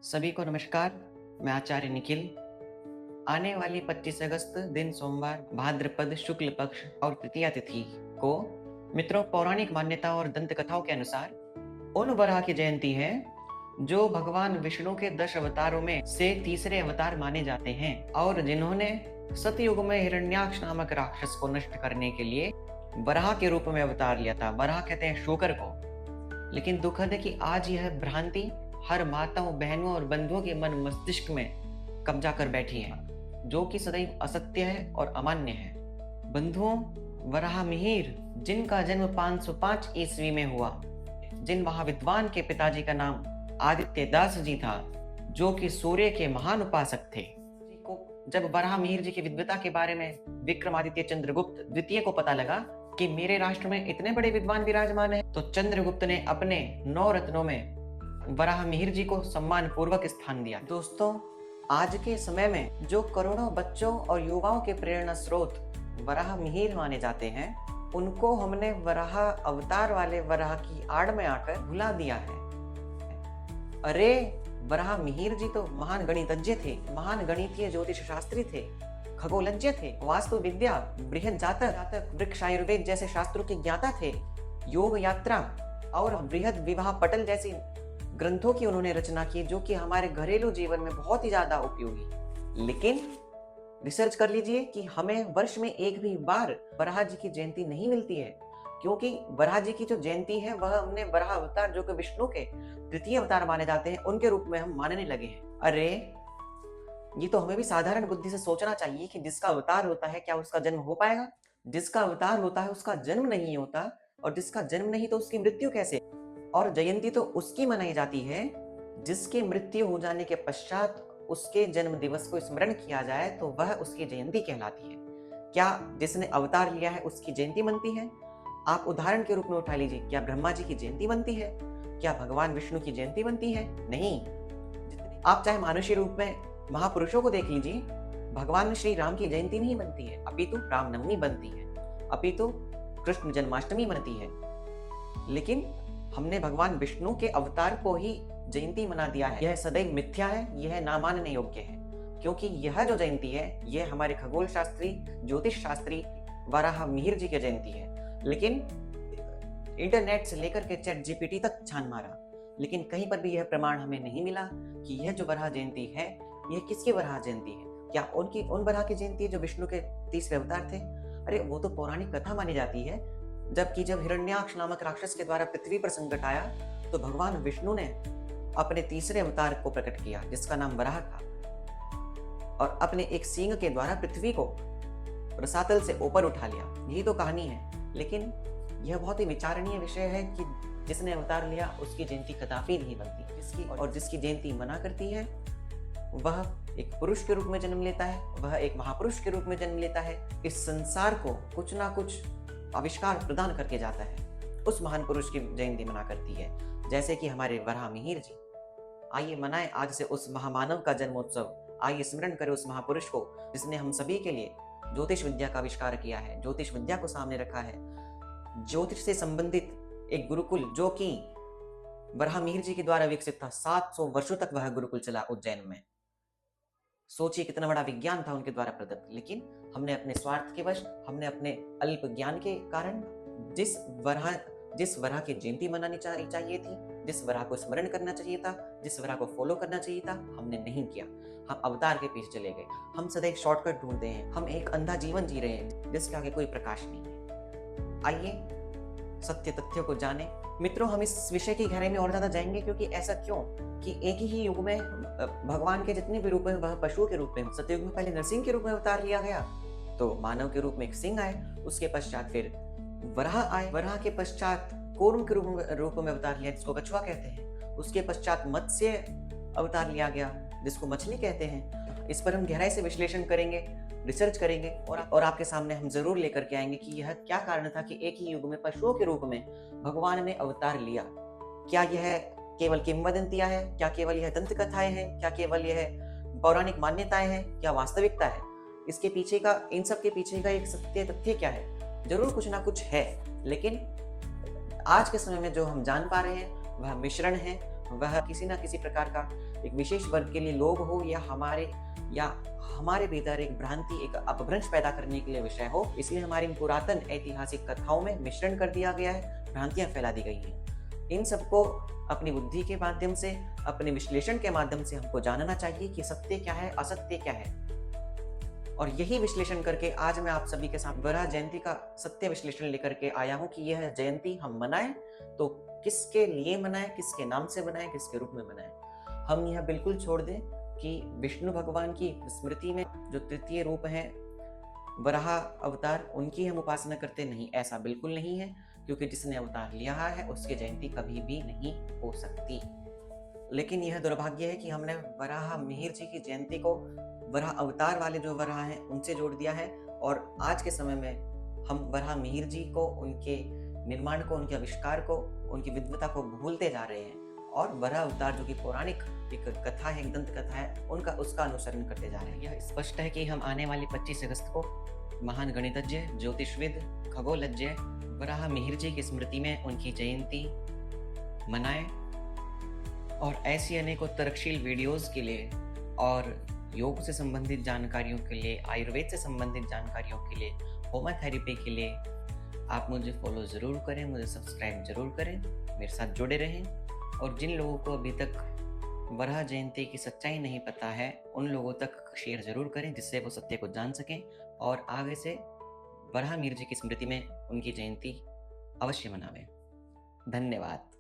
सभी को नमस्कार। मैं आचार्य निखिल। आने वाली 25 अगस्त दिन सोमवार भाद्रपद शुक्ल पक्ष और तृतीया तिथि को मित्रों पौराणिक मान्यता और दंत कथाओं के अनुसार उन वराह की जयंती है जो भगवान विष्णु के 10 अवतारों में से तीसरे अवतार माने जाते हैं और जिन्होंने सतयुग में हिरण्याक्ष नामक राक्षस को नष्ट करने के लिए वराह के रूप में अवतार लिया था। वराह कहते हैं शूकर को। लेकिन दुखद है कि आज यह भ्रांति हर माताओं, बहनों और बंधुओं के मन मस्तिष्क में कब्जा कर बैठी है, जो कि सदैव असत्य है और अमान्य है। बंधुओं, वराह मिहिर जिनका जन्म 505 ईस्वी में हुआ, जिन महाविद्वान के पिताजी का नाम आदित्य दास जी था, जो कि सूर्य के महान उपासक थे, जब वराह मिहिर जी की विद्वता के बारे में विक्रमादित्य चंद्रगुप्त द्वितीय को पता लगा कि मेरे राष्ट्र में इतने बड़े विद्वान विराजमान हैं, तो चंद्रगुप्त ने अपने 9 रत्नों में वराह मिहिर जी को सम्मान पूर्वक स्थान दिया। दोस्तों, आज के समय में जो करोड़ों बच्चों और युवाओं के प्रेरणा स्रोत वराह मिहिर माने जाते हैं, उनको हमने वराह अवतार वाले वराह की आड़ में आकर भुला दिया है। अरे, वराह मिहिर जी तो महान गणितज्ञ थे, महान गणितीय ज्योतिष शास्त्री थे, खगोलज्ञ थे, वास्तु विद्या, बृहद जातक, वृक्ष आयुर्वेद जैसे शास्त्रों के ज्ञाता थे, योग यात्रा और बृहद विवाह पटल जैसी ग्रंथों की उन्होंने रचना की, जो कि हमारे घरेलू जीवन में बहुत ही ज्यादा उपयोगी। लेकिन रिसर्च कर लीजिए कि हमें वर्ष में एक भी बार वराह जी की जयंती नहीं मिलती है, क्योंकि वराह जी की जो जयंती है वह हमने वराह अवतार, जो कि विष्णु के तृतीय अवतार माने जाते हैं, उनके रूप में हम मानने लगे हैं। अरे, ये तो हमें भी साधारण बुद्धि से सोचना चाहिए कि जिसका अवतार होता है क्या उसका जन्म हो पाएगा? जिसका अवतार होता है उसका जन्म नहीं होता, और जिसका जन्म नहीं तो उसकी मृत्यु कैसे? और जयंती तो उसकी मनाई जाती है जिसकी मृत्यु हो जाने के पश्चात उसके जन्म दिवस को स्मरण किया जाए तो वह उसकी जयंती कहलाती है। क्या जिसने अवतार लिया है उसकी जयंती बनती है? आप उदाहरण के रूप में उठा लीजिए, क्या ब्रह्मा जी की जयंती बनती है? क्या भगवान विष्णु की जयंती बनती है? नहीं। आप चाहे मानुष्य रूप में महापुरुषों को देख लीजिए, भगवान श्री राम की जयंती नहीं बनती है, अपितु रामनवमी बनती है, अपितु कृष्ण जन्माष्टमी बनती है। लेकिन हमने भगवान विष्णु के अवतार को ही जयंती मना दिया है। यह सदैव मिथ्या है, यह नामानने योग्य है, क्योंकि यह जो जयंती है यह हमारे खगोल शास्त्री, ज्योतिष शास्त्री वराह मिहिर जी की जयंती है। लेकिन इंटरनेट से लेकर के चैट जीपीटी तक छान मारा, लेकिन कहीं पर भी यह प्रमाण हमें नहीं मिला कि यह जो वराह जयंती है यह किसकी वराह जयंती है। क्या उन वराह की जयंती है जो विष्णु के तीसरे अवतार थे? अरे, वो तो पौराणिक कथा मानी जाती है। जबकि जब हिरण्याक्ष नामक राक्षस के द्वारा पृथ्वी पर संकट आया तो भगवान विष्णु ने अपने तीसरे अवतार को प्रकट किया, जिसका नाम वराह था, और अपने एक सींग के द्वारा पृथ्वी को रसातल से ऊपर उठा लिया। यही तो कहानी है। लेकिन यह बहुत ही विचारणीय विषय है कि जिसने अवतार लिया उसकी जयंती कदापि नहीं बनती। जिसकी जयंती मना करती है वह एक पुरुष के रूप में जन्म लेता है, वह एक महापुरुष के रूप में जन्म लेता है, इस संसार को कुछ ना कुछ आविष्कार प्रदान करके जाता है, उस महान पुरुष की जयंती मना करती है, जैसे कि हमारे वराह मिहिर जी। आइए मनाएं आज से उस महामानव का जन्मोत्सव। आइए स्मरण करें उस महापुरुष को जिसने हम सभी के लिए ज्योतिष विद्या का आविष्कार किया है, ज्योतिष विद्या को सामने रखा है। ज्योतिष से संबंधित एक गुरुकुल जो कि वराह मिहिर जी के द्वारा विकसित था, 700 वर्षों तक वह गुरुकुल चला उज्जैन में। सोचिए कितना बड़ा विज्ञान था उनके द्वारा प्रदत्त। लेकिन हमने अपने स्वार्थ के वश, हमने अपने अल्प ज्ञान के कारण जिस वराह की जयंती मनानी चाहिए थी, जिस वराह को स्मरण करना चाहिए था, जिस वराह को फॉलो करना चाहिए था, हमने नहीं किया। हम अवतार के पीछे चले गए। हम सदैव शॉर्टकट ढूंढते हैं। हम एक अंधा जीवन जी रहे हैं जिसके आगे कोई प्रकाश नहीं है। आइए सत्य तथ्यों को जाने। मित्रों, हम इस विषय की गहराई में और ज्यादा जाएंगे, क्योंकि ऐसा क्यों कि एक ही युग में भगवान के जितने भी रूप हैं वह पशुओं के रूप में, सतयुग में पहले नरसिंह के रूप में अवतार लिया गया, तो मानव के रूप में एक सिंह आए, उसके पश्चात फिर वराह आए, वराह के पश्चात कूर्म के रूप में अवतार लिया जिसको कछुआ कहते हैं, उसके पश्चात मत्स्य अवतार लिया गया जिसको मछली कहते हैं। इस पर हम गहराई से विश्लेषण करेंगे, रिसर्च करेंगे और आपके सामने हम जरूर लेकर के आएंगे कि यह क्या कारण था कि एक ही युग में पशुओं के रूप में भगवान ने अवतार लिया। क्या यह केवल किंवदंतियां हैं? क्या केवल यह दंत कथाएं हैं? क्या केवल यह पौराणिक मान्यताएं हैं? क्या वास्तविकता है? इसके पीछे का, इन सब के पीछे का एक सत्य तथ्य क्या है? जरूर कुछ ना कुछ है, लेकिन आज के समय में जो हम जान पा रहे हैं वह मिश्रण है, वह किसी न किसी प्रकार का एक विशेष वर्ग के लिए लोभ हो या हमारे भीतर एक भ्रांति, एक अपभ्रंश पैदा करने के लिए विषय हो, इसलिए हमारी इन पुरातन ऐतिहासिक कथाओं में मिश्रण कर दिया गया है, भ्रांतियाँ फैला दी गई हैं। इन सबको अपनी बुद्धि के माध्यम से, अपने विश्लेषण के माध्यम से हमको जानना चाहिए कि सत्य क्या है, असत्य क्या है। और यही विश्लेषण करके आज मैं आप सभी के साथ वराह जयंती का सत्य विश्लेषण लेकर के आया हूँ कि यह जयंती हम मनाएं तो किसके लिए मनाएं, किसके नाम से मनाएं, किसके रूप में मनाएं। हम यह बिल्कुल छोड़ दें कि विष्णु भगवान की स्मृति में जो तृतीय रूप है वराह अवतार, उनकी हम उपासना करते नहीं, ऐसा बिल्कुल नहीं है, क्योंकि जिसने अवतार लिया है उसकी जयंती कभी भी नहीं हो सकती। लेकिन यह दुर्भाग्य है कि हमने वराह मिहिर जी की जयंती को वराह अवतार वाले जो वराह हैं उनसे जोड़ दिया है, और आज के समय में हम वराह मिहिर जी को, उनके निर्माण को, उनके आविष्कार को, उनकी विद्वता को भूलते जा रहे हैं, और वराह अवतार जो कि पौराणिक एक कथा है, एक दंत कथा है, उसका अनुसरण करते जा रहे हैं। यह स्पष्ट है कि हम आने वाली 25 अगस्त को महान गणितज्ञ, ज्योतिषविद, खगोलज्ञ वराह मिहिर जी की स्मृति में उनकी जयंती मनाएं, और ऐसी अनेकों तर्कशील वीडियोस के लिए और योग से संबंधित जानकारियों के लिए, आयुर्वेद से संबंधित जानकारियों के लिए, होम्योपैथी के लिए आप मुझे फॉलो ज़रूर करें, मुझे सब्सक्राइब ज़रूर करें, मेरे साथ जुड़े रहें। और जिन लोगों को अभी तक वराह जयंती की सच्चाई नहीं पता है, उन लोगों तक शेयर ज़रूर करें, जिससे वो सत्य को जान सकें और आगे से वराह मिहिर जी की स्मृति में उनकी जयंती अवश्य मनावें। धन्यवाद।